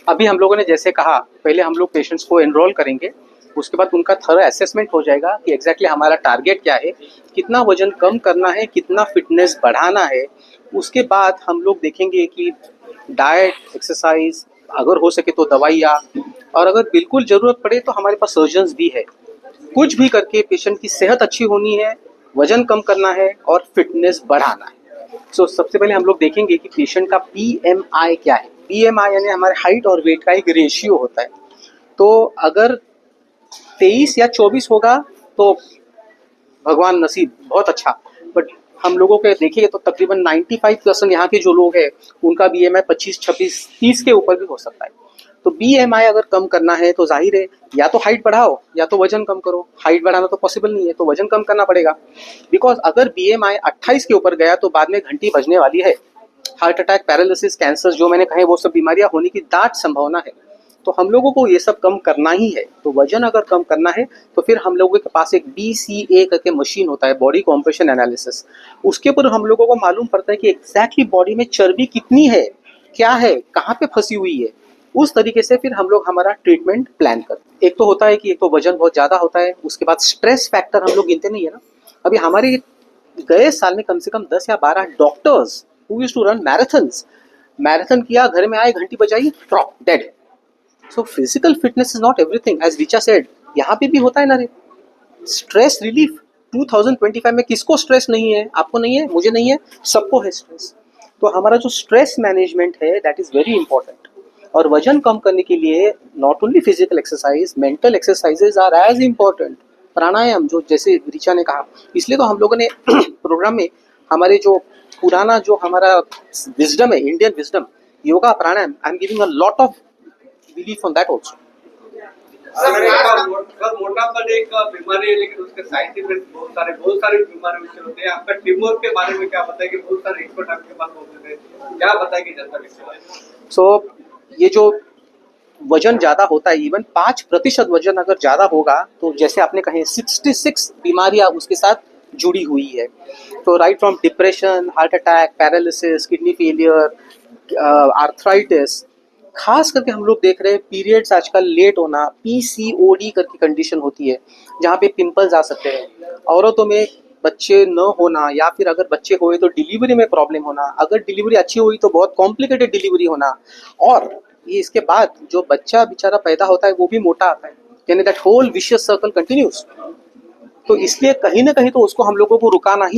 अभी हम लोगों ने जैसे कहा, पहले हम लोग पेशेंट्स को एनरोल करेंगे, उसके बाद उनका थोड़ा असेसमेंट हो जाएगा कि एग्जैक्टली हमारा टारगेट क्या है, कितना वजन कम करना है, कितना फिटनेस बढ़ाना है। उसके बाद हम लोग देखेंगे कि डाइट, एक्सरसाइज, अगर हो सके तो दवाइयाँ, और अगर बिल्कुल ज़रूरत पड़े तो हमारे पास सर्जन्स भी है। कुछ भी करके पेशेंट की सेहत अच्छी होनी है, वजन कम करना है और फिटनेस बढ़ाना है। सबसे पहले हम लोग देखेंगे कि पेशेंट का BMI क्या है। BMI यानी हमारे हाइट और वेट का एक रेशियो होता है। तो अगर 23 या 24 होगा तो भगवान नसीब, बहुत अच्छा। बट हम लोगों के देखिए तो तकरीबन 95% यहाँ के जो लोग हैं उनका BMI 25, 26, 30 के ऊपर भी हो सकता है। तो BMI अगर कम करना है तो जाहिर है या तो हाइट बढ़ाओ या तो वजन कम करो। हाइट बढ़ाना तो पॉसिबल नहीं है, तो वजन कम करना पड़ेगा। बिकॉज अगर BMI 28 के ऊपर गया तो बाद में घंटी बजने वाली है। हार्ट अटैक, पैरालिसिस, कैंसर जो मैंने कहे वो सब बीमारियां होने की दाट संभावना है। तो हम लोगों को ये सब कम करना ही है। तो वजन अगर कम करना है तो फिर हम लोगों के पास एक BCA करके मशीन होता है, बॉडी कॉम्पोजिशन एनालिसिस। उसके ऊपर हम लोगों को मालूम पड़ता है कि एग्जैक्टली बॉडी में चर्बी कितनी है, क्या है, कहाँ पे फंसी हुई है। उस तरीके से फिर हम लोग हमारा ट्रीटमेंट प्लान करते हैं। एक तो होता है कि एक तो वजन बहुत ज़्यादा होता है, उसके बाद स्ट्रेस फैक्टर हम लोग गिनते नहीं है ना। अभी हमारे गए साल में कम से कम 10 या 12 doctors who used to run marathons, marathon किया, घर में आए, घंटी बजाई, drop dead. So physical fitness is not everything, as Richa said. यहाँ पे भी होता है ना रे, स्ट्रेस रिलीफ। 2025 में किसको स्ट्रेस नहीं है? आपको नहीं है, मुझे नहीं है, सबको है स्ट्रेस। तो हमारा जो स्ट्रेस मैनेजमेंट है दैट इज वेरी इंपॉर्टेंट। और वजन कम करने के लिए not only physical exercise, mental exercises are as important. Pranayama, जो जैसे रिचा ने कहा, इसलिए तो हम लोगों ने प्रोग्राम में हमारे जो पुराना जो हमारा विजडम है, Indian wisdom, yoga, pranayama, I am giving a lot of belief on that also. मोटापन एक बीमारी है, लेकिन उसके साइड इफेक्ट बहुत सारे बीमारी विषय होते हैं। आपका टीम वर्क के बारे में क्या बताएंगे? बहुत सारे एक्सपर्ट आपके पास होते हैं, क्या बताएंगे जनता के बारे? ये जो वजन ज्यादा होता है, इवन 5% वजन अगर ज्यादा होगा तो जैसे आपने कहे 66 बीमारियां उसके साथ जुड़ी हुई है। तो right from depression, heart attack, paralysis, kidney failure, arthritis, खास करके हम लोग देख रहे हैं पीरियड्स आजकल लेट होना, PCOD करके कंडीशन होती है जहाँ पे पिंपल्स आ सकते हैं। औरतों में बच्चे न होना, या फिर अगर बच्चे हुए तो डिलीवरी में प्रॉब्लम होना, अगर डिलीवरी अच्छी हुई तो बहुत कॉम्प्लिकेटेड डिलीवरी होना, और ये इसके बाद जो बच्चा बेचारा पैदा होता है वो भी मोटा आता है, यानी that whole vicious circle continues. तो इसलिए कहीं ना कहीं तो उसको हम लोगों को रुकाना ही